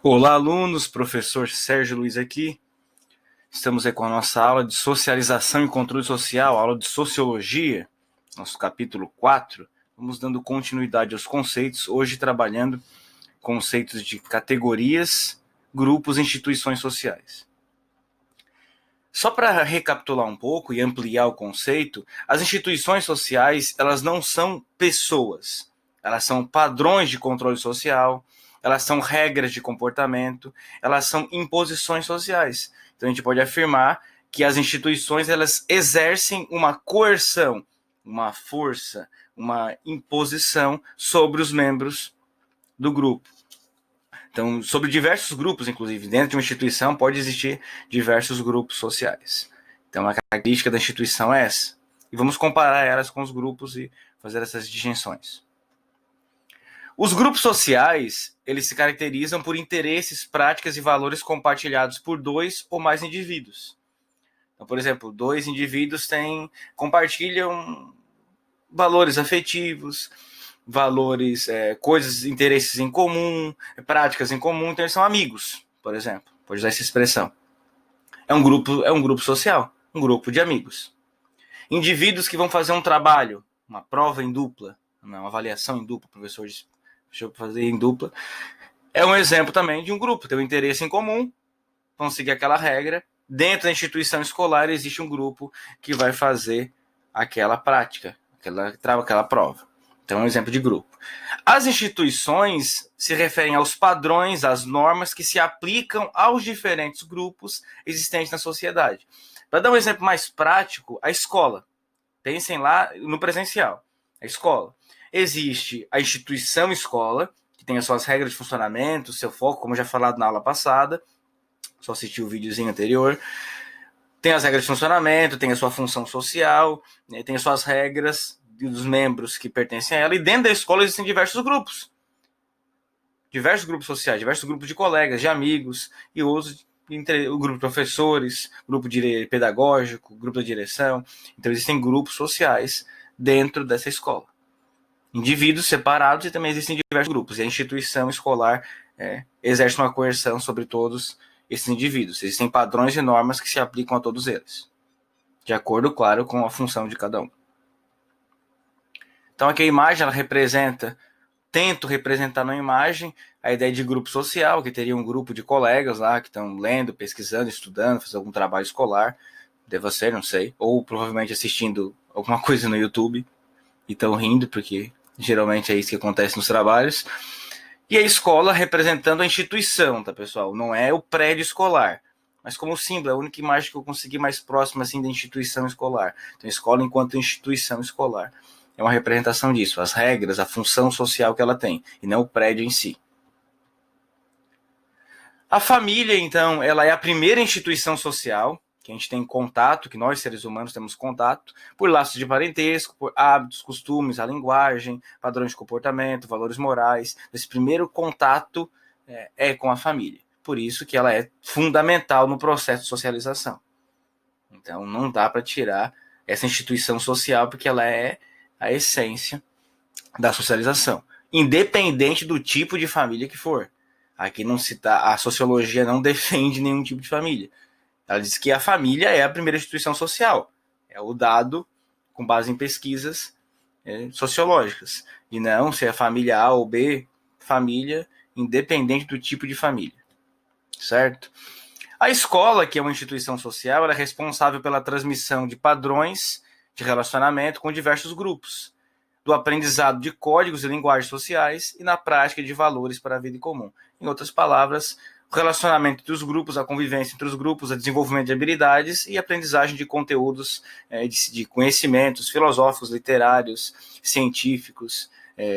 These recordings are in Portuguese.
Olá, alunos, professor Sérgio Luiz aqui. Estamos aí com a nossa aula de socialização e controle social, aula de sociologia, nosso capítulo 4. Vamos dando continuidade aos conceitos, hoje trabalhando conceitos de categorias, grupos e instituições sociais. Só para recapitular um pouco e ampliar o conceito, as instituições sociais, elas não são pessoas, elas são padrões de controle social, elas são regras de comportamento, elas são imposições sociais. Então a gente pode afirmar que as instituições elas exercem uma coerção, uma força, uma imposição sobre os membros do grupo. Então, sobre diversos grupos, inclusive, dentro de uma instituição pode existir diversos grupos sociais. Então, a característica da instituição é essa. E vamos comparar elas com os grupos e fazer essas distinções. Os grupos sociais, eles se caracterizam por interesses, práticas e valores compartilhados por dois ou mais indivíduos. Então, por exemplo, dois indivíduos compartilham valores afetivos, valores, coisas, interesses em comum, práticas em comum, então eles são amigos, por exemplo. Pode usar essa expressão. É um grupo social, um grupo de amigos. Indivíduos que vão fazer um trabalho, uma prova em dupla, uma avaliação em dupla, o professor deixou fazer em dupla, é um exemplo também de um grupo, tem um interesse em comum, vão seguir aquela regra. Dentro da instituição escolar existe um grupo que vai fazer aquela prática, aquela prova. Então é um exemplo de grupo. As instituições se referem aos padrões, às normas que se aplicam aos diferentes grupos existentes na sociedade. Para dar um exemplo mais prático, a escola. Pensem lá no presencial. A escola. Existe a instituição escola, que tem as suas regras de funcionamento, seu foco, como já falado na aula passada, só assistir o videozinho anterior. Tem as regras de funcionamento, tem a sua função social, tem as suas regras dos membros que pertencem a ela, e dentro da escola existem diversos grupos sociais, diversos grupos de colegas, de amigos, e outros, o grupo de professores, grupo de pedagógico, grupo da direção. Então existem grupos sociais dentro dessa escola. Indivíduos separados, e também existem diversos grupos, e a instituição escolar exerce uma coerção sobre todos esses indivíduos. Existem padrões e normas que se aplicam a todos eles, de acordo, claro, com a função de cada um. Então aqui a imagem ela tento representar na imagem a ideia de grupo social, que teria um grupo de colegas lá que estão lendo, pesquisando, estudando, fazendo algum trabalho escolar, deva ser, não sei, ou provavelmente assistindo alguma coisa no YouTube e estão rindo, porque geralmente é isso que acontece nos trabalhos. E a escola representando a instituição, tá, pessoal? Não é o prédio escolar, mas como símbolo, é a única imagem que eu consegui mais próxima assim da instituição escolar. Então, a escola enquanto instituição escolar é uma representação disso, as regras, a função social que ela tem, e não o prédio em si. A família, então, ela é a primeira instituição social que a gente tem contato, que nós seres humanos temos contato, por laços de parentesco, por hábitos, costumes, a linguagem, padrões de comportamento, valores morais. Esse primeiro contato é com a família. Por isso que ela é fundamental no processo de socialização. Então não dá para tirar essa instituição social, porque ela é a essência da socialização, independente do tipo de família que for. Aqui não se tá, a sociologia não defende nenhum tipo de família. Ela diz que a família é a primeira instituição social. É o dado com base em pesquisas sociológicas. E não se é família A ou B, família independente do tipo de família. Certo? A escola, que é uma instituição social, ela é responsável pela transmissão de padrões de relacionamento com diversos grupos, do aprendizado de códigos e linguagens sociais e na prática de valores para a vida em comum. Em outras palavras, o relacionamento entre os grupos, a convivência entre os grupos, o desenvolvimento de habilidades e aprendizagem de conteúdos, de conhecimentos filosóficos, literários, científicos,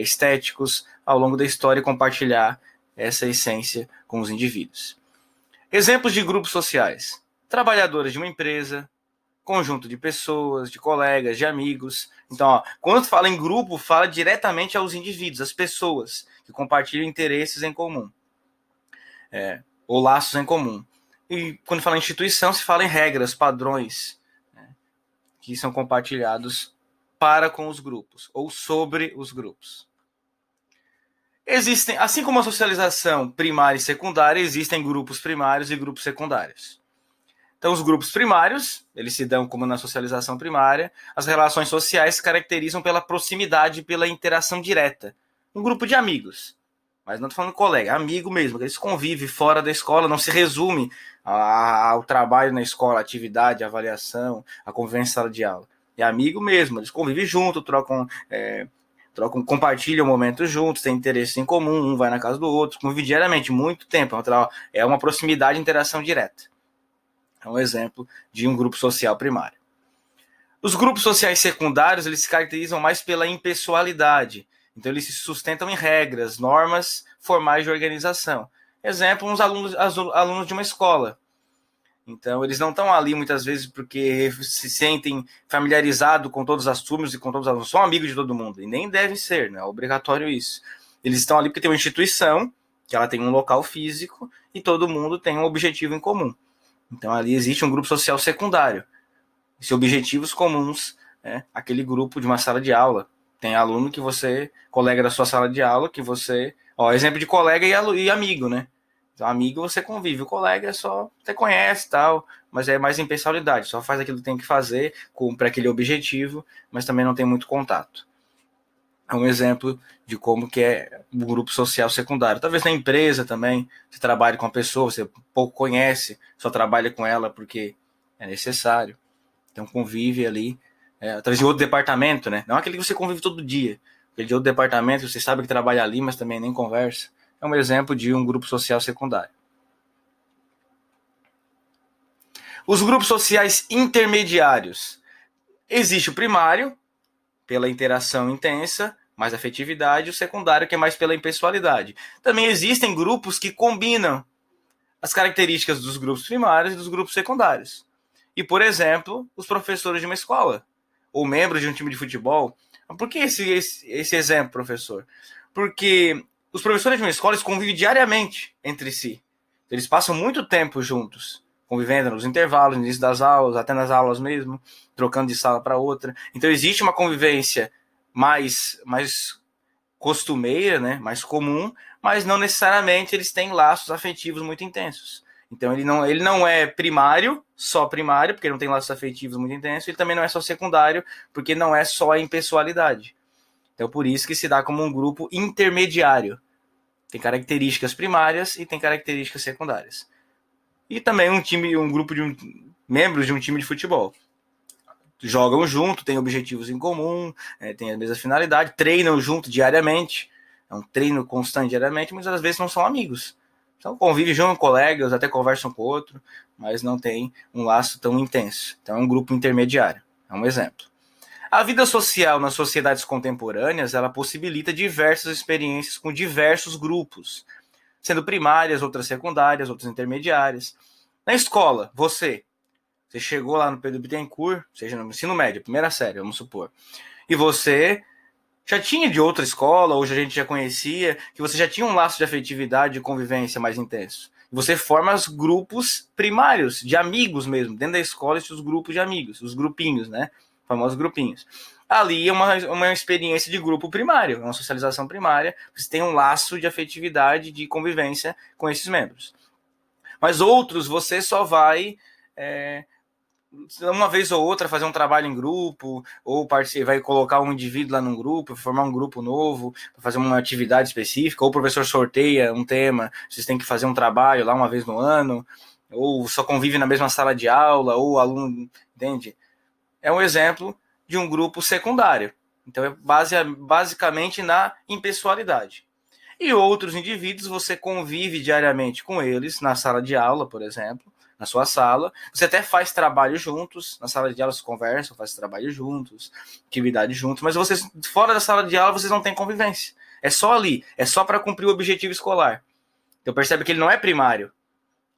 estéticos, ao longo da história, e compartilhar essa essência com os indivíduos. Exemplos de grupos sociais: trabalhadores de uma empresa, conjunto de pessoas, de colegas, de amigos. Então, quando fala em grupo, fala diretamente aos indivíduos, às pessoas que compartilham interesses em comum, ou laços em comum. E quando fala em instituição, se fala em regras, padrões, que são compartilhados para com os grupos, ou sobre os grupos. Existem, assim como a socialização primária e secundária, existem grupos primários e grupos secundários. Então, os grupos primários, eles se dão como na socialização primária, as relações sociais se caracterizam pela proximidade e pela interação direta. Um grupo de amigos, mas não estou falando colega, amigo mesmo, eles convivem fora da escola, não se resume ao trabalho na escola, a atividade, a avaliação, a convivência em sala de aula. É amigo mesmo, eles convivem junto, compartilham momentos juntos, têm interesses em comum, um vai na casa do outro, convivem diariamente, muito tempo, é uma proximidade e interação direta. É um exemplo de um grupo social primário. Os grupos sociais secundários, eles se caracterizam mais pela impessoalidade. Então, eles se sustentam em regras, normas formais de organização. Exemplo, os alunos de uma escola. Então, eles não estão ali, muitas vezes, porque se sentem familiarizados com todas as turmas e com todos os alunos. São amigos de todo mundo. E nem devem ser, não é obrigatório isso. Eles estão ali porque tem uma instituição, que ela tem um local físico, e todo mundo tem um objetivo em comum. Então, ali existe um grupo social secundário. E objetivos comuns, aquele grupo de uma sala de aula. Tem aluno que você, colega da sua sala de aula, que você... exemplo de colega e amigo, né? Então, amigo você convive, o colega é só... Você conhece e tal, mas é mais impessoalidade. Só faz aquilo que tem que fazer, cumpre aquele objetivo, mas também não tem muito contato. É um exemplo de como que é um grupo social secundário. Talvez na empresa também, você trabalhe com uma pessoa, você pouco conhece, só trabalha com ela porque é necessário. Então convive ali, talvez em outro departamento, né? Não aquele que você convive todo dia. Aquele de outro departamento, você sabe que trabalha ali, mas também nem conversa. É um exemplo de um grupo social secundário. Os grupos sociais intermediários. Existe o primário, pela interação intensa, mais afetividade, o secundário, que é mais pela impessoalidade. Também existem grupos que combinam as características dos grupos primários e dos grupos secundários. E, por exemplo, os professores de uma escola, ou membros de um time de futebol. Por que esse exemplo, professor? Porque os professores de uma escola convivem diariamente entre si. Eles passam muito tempo juntos, convivendo nos intervalos, no início das aulas, até nas aulas mesmo, trocando de sala para outra. Então existe uma convivência mais costumeira, né, mais comum, mas não necessariamente eles têm laços afetivos muito intensos. Então ele não é primário, só primário, porque não tem laços afetivos muito intensos, ele também não é só secundário, porque não é só a impessoalidade. Então por isso que se dá como um grupo intermediário. Tem características primárias e tem características secundárias. E também um grupo de membros de um time de futebol. Jogam junto, têm objetivos em comum, têm a mesma finalidade, treinam junto diariamente, é um treino constante diariamente, mas às vezes não são amigos. Então convivem junto, colegas, até conversam com o outro, mas não tem um laço tão intenso. Então é um grupo intermediário, é um exemplo. A vida social nas sociedades contemporâneas, ela possibilita diversas experiências com diversos grupos, sendo primárias, outras secundárias, outras intermediárias. Na escola, você chegou lá no Pedro Bittencourt, seja no ensino médio, primeira série, vamos supor, e você já tinha de outra escola, ou a gente já conhecia, que você já tinha um laço de afetividade e convivência mais intenso. Você forma os grupos primários, de amigos mesmo. Dentro da escola, esses os grupos de amigos, os grupinhos, né? Famosos grupinhos. Ali é uma experiência de grupo primário, uma socialização primária. Você tem um laço de afetividade, de convivência com esses membros. Mas outros, você só vai... uma vez ou outra fazer um trabalho em grupo, ou vai colocar um indivíduo lá num grupo, formar um grupo novo, fazer uma atividade específica, ou o professor sorteia um tema, vocês têm que fazer um trabalho lá uma vez no ano, ou só convive na mesma sala de aula, ou o aluno, entende? É um exemplo de um grupo secundário. Então é basicamente na impessoalidade. E outros indivíduos, você convive diariamente com eles, na sala de aula, por exemplo, na sua sala, você até faz trabalho juntos, na sala de aula vocês conversam, faz trabalho juntos, atividade juntos, mas vocês, fora da sala de aula, vocês não têm convivência. É só ali, é só para cumprir o objetivo escolar. Então percebe que ele não é primário,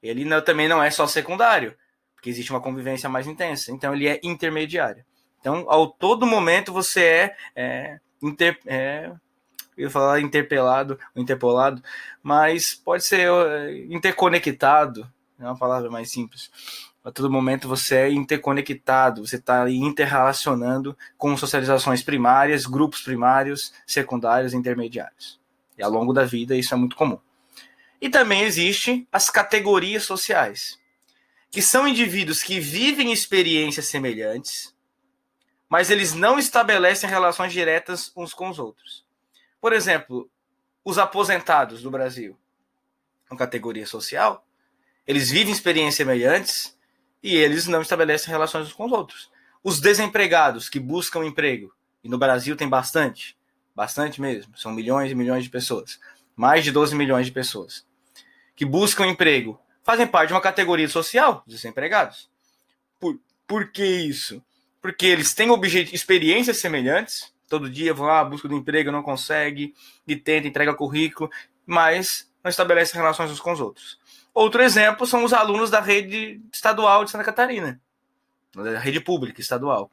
ele também não é só secundário, porque existe uma convivência mais intensa, então ele é intermediário. Então, ao todo momento, você eu ia falar interpolado, mas pode ser interconectado, é uma palavra mais simples. A todo momento você é interconectado, você está interrelacionando com socializações primárias, grupos primários, secundários e intermediários. E ao longo da vida isso é muito comum. E também existem as categorias sociais, que são indivíduos que vivem experiências semelhantes, mas eles não estabelecem relações diretas uns com os outros. Por exemplo, os aposentados do Brasil, uma categoria social, eles vivem experiências semelhantes e eles não estabelecem relações uns com os outros. Os desempregados que buscam emprego, e no Brasil tem bastante mesmo, são milhões e milhões de pessoas, mais de 12 milhões de pessoas, que buscam emprego, fazem parte de uma categoria social, os desempregados. Por que isso? Porque eles têm experiências semelhantes, todo dia vão lá, busca do emprego, não consegue, e tenta, entrega currículo, mas não estabelece relações uns com os outros. Outro exemplo são os alunos da rede estadual de Santa Catarina, da rede pública estadual.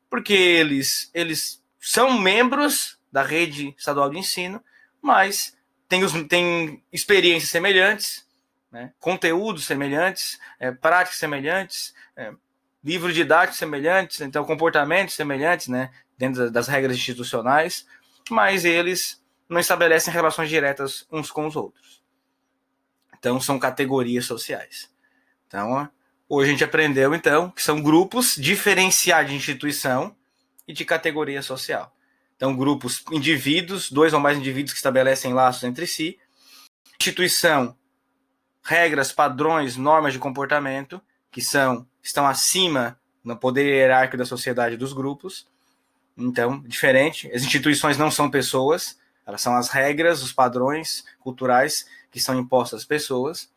Porque eles são membros da rede estadual de ensino, mas têm experiências semelhantes, né, conteúdos semelhantes, práticas semelhantes, livros didáticos semelhantes, então comportamentos semelhantes, né, dentro das regras institucionais, mas eles não estabelecem relações diretas uns com os outros. Então são categorias sociais. Então hoje a gente aprendeu então que são grupos diferenciados de instituição e de categoria social. Então grupos, indivíduos, 2 ou mais indivíduos que estabelecem laços entre si, instituição, regras, padrões, normas de comportamento que estão acima no poder hierárquico da sociedade dos grupos. Então, diferente. As instituições não são pessoas, elas são as regras, os padrões culturais que são impostos às pessoas.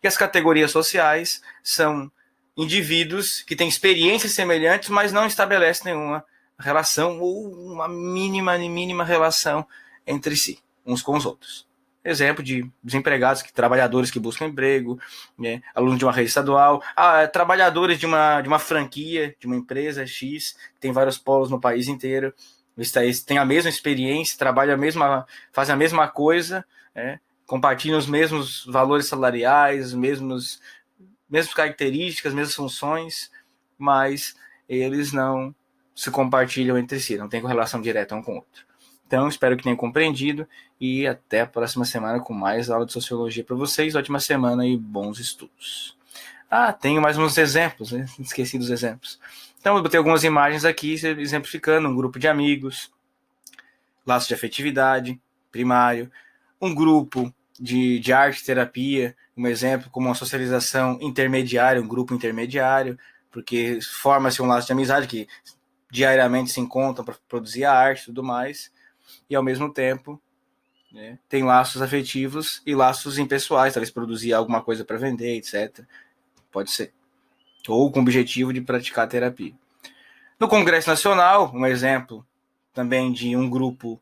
E as categorias sociais são indivíduos que têm experiências semelhantes, mas não estabelecem nenhuma relação ou uma mínima relação entre si, uns com os outros. Exemplo de desempregados, trabalhadores que buscam emprego, né, alunos de uma rede estadual, trabalhadores de uma franquia, de uma empresa X, que tem vários polos no país inteiro, eles têm a mesma experiência, fazem a mesma coisa, compartilham os mesmos valores salariais, mesmas características, mesmas funções, mas eles não se compartilham entre si, não tem correlação direta um com o outro. Então, espero que tenham compreendido e até a próxima semana com mais aula de sociologia para vocês. Ótima semana e bons estudos. Tenho mais uns exemplos, né? Esqueci dos exemplos. Então, eu botei algumas imagens aqui exemplificando um grupo de amigos, laço de afetividade, primário, um grupo de arte terapia, um exemplo como uma socialização intermediária, um grupo intermediário, porque forma-se um laço de amizade que diariamente se encontram para produzir a arte e tudo mais, e ao mesmo tempo, né, tem laços afetivos e laços impessoais, talvez produzir alguma coisa para vender, etc. Pode ser. Ou com o objetivo de praticar terapia. No Congresso Nacional, um exemplo também de um grupo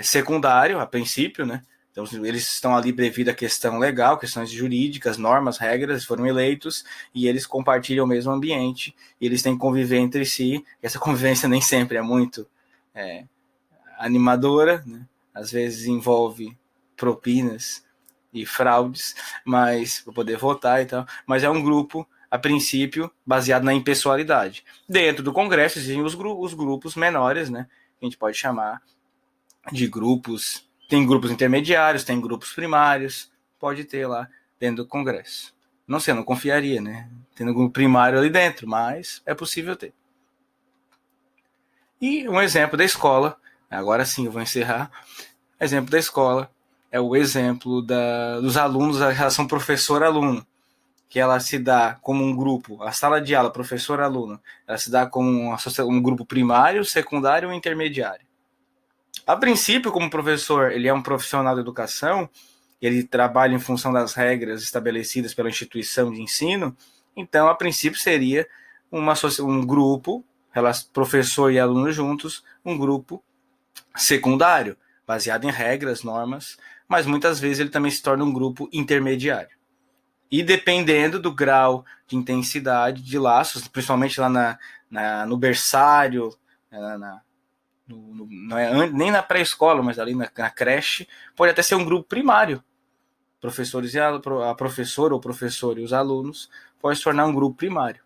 secundário, a princípio, né? Então, eles estão ali devido à questão legal, questões jurídicas, normas, regras, foram eleitos e eles compartilham o mesmo ambiente e eles têm que conviver entre si. E essa convivência nem sempre é muito animadora, né? Às vezes envolve propinas e fraudes, mas para poder votar e tal. Mas é um grupo, a princípio, baseado na impessoalidade. Dentro do Congresso existem os grupos menores, né? Que a gente pode chamar de grupos. Tem grupos intermediários, tem grupos primários, pode ter lá dentro do Congresso. Não sei, eu não confiaria, né? Tendo um grupo primário ali dentro, mas é possível ter. E um exemplo da escola, agora sim eu vou encerrar. Exemplo da escola é o exemplo dos alunos, a relação professor-aluno, que ela se dá como um grupo, a sala de aula, professor-aluno, ela se dá como um grupo primário, secundário e intermediário. A princípio, como professor, ele é um profissional da educação, ele trabalha em função das regras estabelecidas pela instituição de ensino, então, a princípio, seria um grupo, professor e aluno juntos, um grupo secundário, baseado em regras, normas, mas muitas vezes ele também se torna um grupo intermediário. E dependendo do grau de intensidade de laços, principalmente lá no berçário, nem na pré-escola, mas ali na creche, pode até ser um grupo primário. Professores e a professora ou professor e os alunos pode se tornar um grupo primário,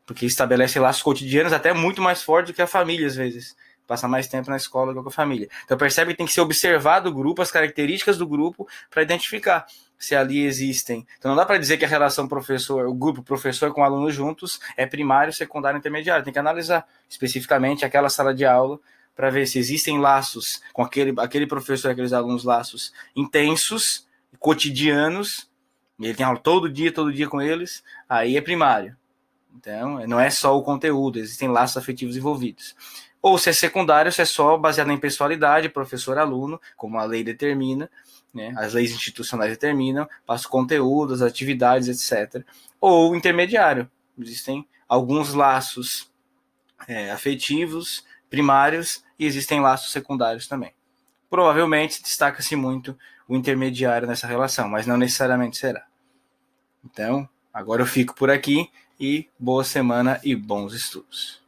porque estabelece laços cotidianos até muito mais fortes do que a família, às vezes. passa mais tempo na escola do que com a família. Então percebe que tem que ser observado o grupo, as características do grupo, para identificar se ali existem. Então não dá para dizer que a relação professor, o grupo professor com aluno juntos é primário, secundário, intermediário. Tem que analisar especificamente aquela sala de aula para ver se existem laços com aquele professor, aqueles alunos, laços intensos, cotidianos, e ele tem aula todo dia com eles, aí é primário. Então, não é só o conteúdo, existem laços afetivos envolvidos. Ou se é secundário, se é só baseado em pessoalidade, professor-aluno, como a lei determina, né? As leis institucionais determinam, passa o conteúdo, as atividades, etc. Ou intermediário, existem alguns laços afetivos primários e existem laços secundários também. Provavelmente destaca-se muito o intermediário nessa relação, mas não necessariamente será. Então, agora eu fico por aqui e boa semana e bons estudos.